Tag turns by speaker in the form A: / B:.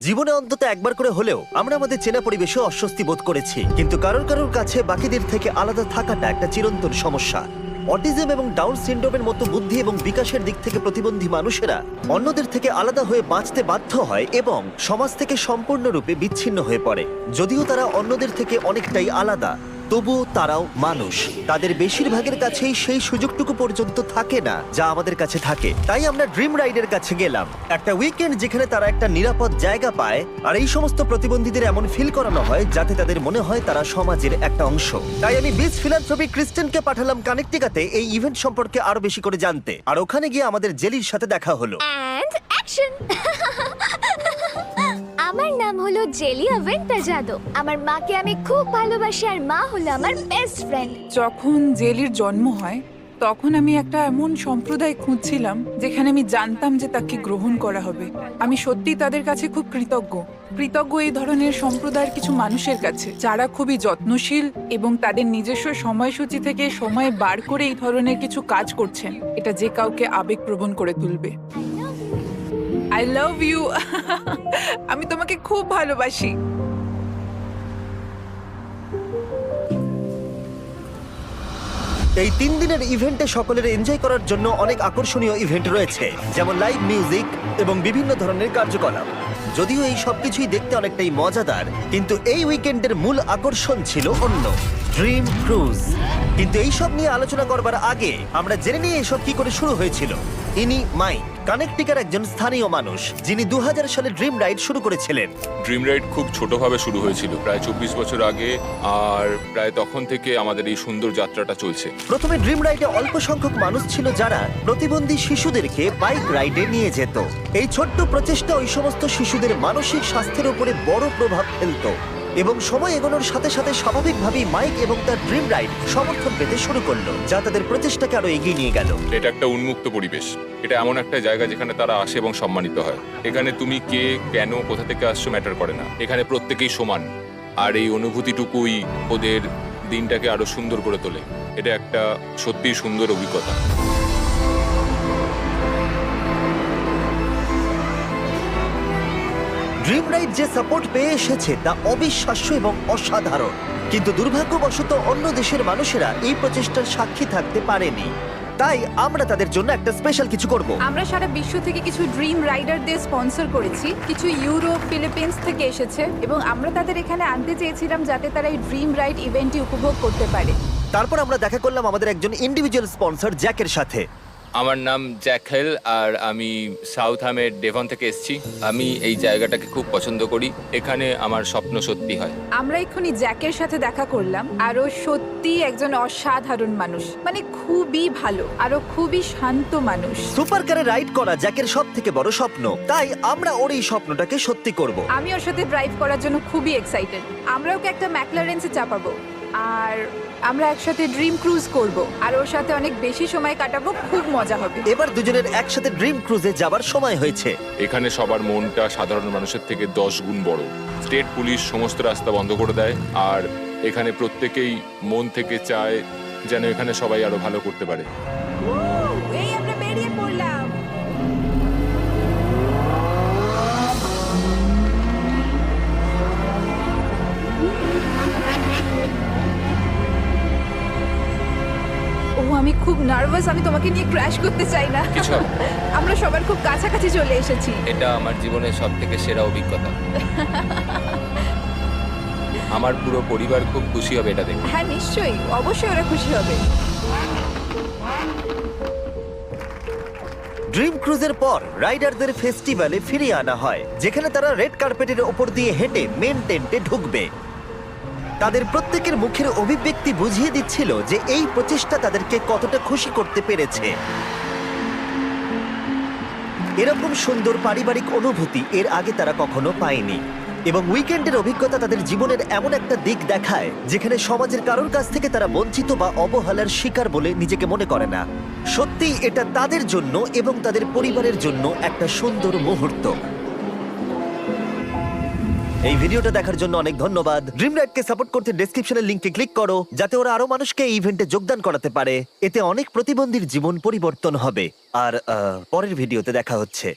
A: জীবনে অন্তত একবার করে হলেও আমরা আমাদের চেনা পরিবেশে অস্বস্তি বোধ করেছি, কিন্তু কারোর কারোর কাছে বাকিদের থেকে আলাদা থাকাটা একটা চিরন্তন সমস্যা। অটিজম এবং ডাউন সিনড্রোমের মতো বুদ্ধি এবং বিকাশের দিক থেকে প্রতিবন্ধী মানুষেরা অন্যদের থেকে আলাদা হয়ে বাঁচতে বাধ্য হয় এবং সমাজ থেকে সম্পূর্ণরূপে বিচ্ছিন্ন হয়ে পড়ে। যদিও তারা অন্যদের থেকে অনেকটাই আলাদা, তবুও তারাও মানুষ। তাদের বেশিরভাগের কাছেই সেই সুযোগটুকু পর্যন্ত থাকে না যা আমাদের কাছে থাকে। তাই আমরা ড্রিম রাইডের কাছে গেলাম, একটা উইকেন্ড যেখানে তারা একটা নিরাপদ জায়গা পায় আর এই সমস্ত প্রতিবন্ধীদের এমন ফিল করানো হয় যাতে তাদের মনে হয় তারা সমাজের একটা অংশ। তাই আমি বিচ ফিলান্থ্রপি ক্রিস্টেনকে পাঠালাম কানেকটিকাতে এই ইভেন্ট সম্পর্কে আরো বেশি করে জানতে। আর ওখানে গিয়ে আমাদের জেলির সাথে দেখা হলো।
B: And action. আমার নাম হলো জেলি অ্যাভেন্টাজাদো। আমার মাকে আমি খুব ভালোবাসি আর মা হলো আমার বেস্ট ফ্রেন্ড।
C: যখন জেলির জন্ম হয় তখন আমি একটা এমন সম্প্রদায় খুঁজছিলাম যেখানে আমি জানতাম যে তাকে গ্রহণ করা হবে। আমি সত্যি তাদের কাছে খুব কৃতজ্ঞ এই ধরনের সম্প্রদায়ের কিছু মানুষের কাছে যারা খুবই যত্নশীল এবং তাদের নিজস্ব সময়সূচি থেকে সময় বার করে এই ধরনের কিছু কাজ করছেন। এটা যে কাউকে আবেগপ্রবণ করে তুলবে। I love you. আমি তোমাকে খুব ভালোবাসি।
A: এই 3 দিনের ইভেন্টে সকলের এনজয় করার জন্য অনেক আকর্ষণীয় ইভেন্ট রয়েছে, যেমন লাইভ মিউজিক এবং বিভিন্ন ধরনের কার্যকলাপ। যদিও এই সবকিছুই দেখতে অনেকটাই মজাদার, কিন্তু এই উইকেন্ডের মূল আকর্ষণ ছিল অন্য, ড্রিম ক্রুজ। কিন্তু এই সব নিয়ে আলোচনা করবার আগে আমরা জেনে নিই এসব কি করে শুরু হয়েছিল। ইনি মাইক, কানেকটিকার একজন স্থানীয় মানুষ, যিনি 2000 সালে ড্রিম রাইড শুরু করেছিলেন।
D: ড্রিম রাইড খুব ছোটভাবে শুরু হয়েছিল প্রায় 24 বছর আগে, আর প্রায় তখন থেকে আমাদের এই সুন্দর যাত্রাটা চলছে।
A: প্রথমে ড্রিম রাইডে অল্প সংখ্যক মানুষ ছিল যারা প্রতিবন্ধী শিশুদেরকে বাইক রাইডে নিয়ে যেত। এই ছোট্ট প্রচেষ্টা ওই সমস্ত শিশুদের মানসিক স্বাস্থ্যের উপরে বড় প্রভাব ফেলতো এবং সময় এগোনোর সাথে সাথে স্বাভাবিকভাবেই মাইক এবং তার ড্রিম রাইড সমর্থন পেতে শুরু করলো, যা তাদের প্রচেষ্টাকে আরো এগিয়ে নিয়ে গেল।
D: এটা একটা উন্মুক্ত পরিবেশ। এটা এমন একটা জায়গা যেখানে তারা আসে এবং সম্মানিত হয়। এখানে তুমি কে, কেন, কোথা থেকে আসছো ম্যাটার করে না। এখানে প্রত্যেকেই সমান, আর এই অনুভূতিটুকুই ওদের দিনটাকে আরো সুন্দর করে তোলে। এটা একটা সত্যিই সুন্দর অভিজ্ঞতা।
A: ড্রিম রাইড যে সাপোর্ট পেয়ে এসেছে তা অবিশ্বাস্য এবং অসাধারণ, কিন্তু দুর্ভাগ্যবশত অন্য দেশের মানুষেরা এই প্রচেষ্টার সাক্ষী থাকতে পারেনি। তাই আমরা তাদের জন্য একটা স্পেশাল কিছু করব।
E: আমরা সারা বিশ্ব থেকে কিছু ড্রিম রাইডারদের স্পন্সর করেছি। কিছু ইউরোপ, ফিলিপিন্স থেকে এসেছে এবং আমরা তাদের এখানে আনতে চেয়েছিলাম যাতে তারা এই ড্রিম রাইড ইভেন্টটি উপভোগ করতে পারে।
A: তারপর আমরা দেখা করলাম আমাদের একজন ইন্ডিভিজুয়াল স্পন্সর জ্যাকের সাথে।
F: আমার নাম জ্যাকেল আর আমি সাউথহ্যামের ডেভন থেকে এসেছি। আমি এই জায়গাটাকে খুব পছন্দ করি। এখানে আমার স্বপ্ন সত্যি হয়।
E: আমরা এক্ষুনি জ্যাকের সাথে দেখা করলাম, আরও সত্যি একজন অসাধারণ মানুষ, মানে খুবই ভালো, আরও খুবই শান্ত মানুষ।
A: সুপার কারে রাইড করা জ্যাকের সব থেকে বড় স্বপ্ন, তাই আমরা ওর এই স্বপ্নটাকে সত্যি করব।
E: আমি ওর সাথে ড্রাইভ করার জন্য খুবই এক্সাইটেড। আমরা ওকে একটা ম্যাকলারেন্সে চাপাবো আর আমরা একসাথে ড্রিম ক্রুজ করব আর ওর সাথে অনেক বেশি সময় কাটাবো। খুব মজা হবে।
A: এবার দুজনের একসাথে ড্রিম ক্রুজে যাবার সময় হয়েছে।
D: এখানে সবার মনটা সাধারণ মানুষের থেকে 10 গুণ বড়। স্টেট পুলিশ সমস্ত রাস্তা বন্ধ করে দেয়, আর এখানে প্রত্যেকেই মন থেকে চায় যেন এখানে সবাই আরো ভালো করতে পারে।
E: এই আমরা বেরিয়ে পড়লাম। আমি খুব নার্ভাস। আমি তোমাকে নিয়ে ক্র্যাশ করতে চাই না।
F: কিছু হবে না।
E: আমরা সবার খুব কাছাকাছি চলে এসেছি।
F: এটা আমার জীবনের সবথেকে সেরা অভিজ্ঞতা। আমার পুরো পরিবার খুব খুশি হবে এটা দেখে।
E: হ্যাঁ নিশ্চয়ই, অবশ্যই ওরা খুশি হবে।
A: ড্রিম ক্রুজের পর রাইডারদের ফেস্টিভ্যালে ফিরিয়ে আনা হয়, যেখানে তারা রেড কার্পেটের ওপর দিয়ে হেঁটে মেন টেন্টে ঢুকবে। তাদের প্রত্যেকের মুখের অভিব্যক্তি বুঝিয়ে দিচ্ছিল যে এই প্রচেষ্টা তাদেরকে কতটা খুশি করতে পেরেছে। এরকম সুন্দর পারিবারিক অনুভূতি এর আগে তারা কখনো পায়নি, এবং উইকেন্ডের অভিজ্ঞতা তাদের জীবনের এমন একটা দিক দেখায় যেখানে সমাজের কারোর কাছ থেকে তারা বঞ্চিত বা অবহেলার শিকার বলে নিজেকে মনে করে না। সত্যি এটা তাদের জন্য এবং তাদের পরিবারের জন্য একটা সুন্দর মুহূর্ত। এই ভিডিওটা দেখার জন্য অনেক ধন্যবাদ। ড্রিম রাইডকে সাপোর্ট করতে ডেসক্রিপশনের লিংকে ক্লিক করো, যাতে ওরা আরো মানুষকে এই ইভেন্টে যোগদান করাতে পারে। এতে অনেক প্রতিবন্ধীর জীবন পরিবর্তন হবে। আর পরের ভিডিওতে দেখা হচ্ছে।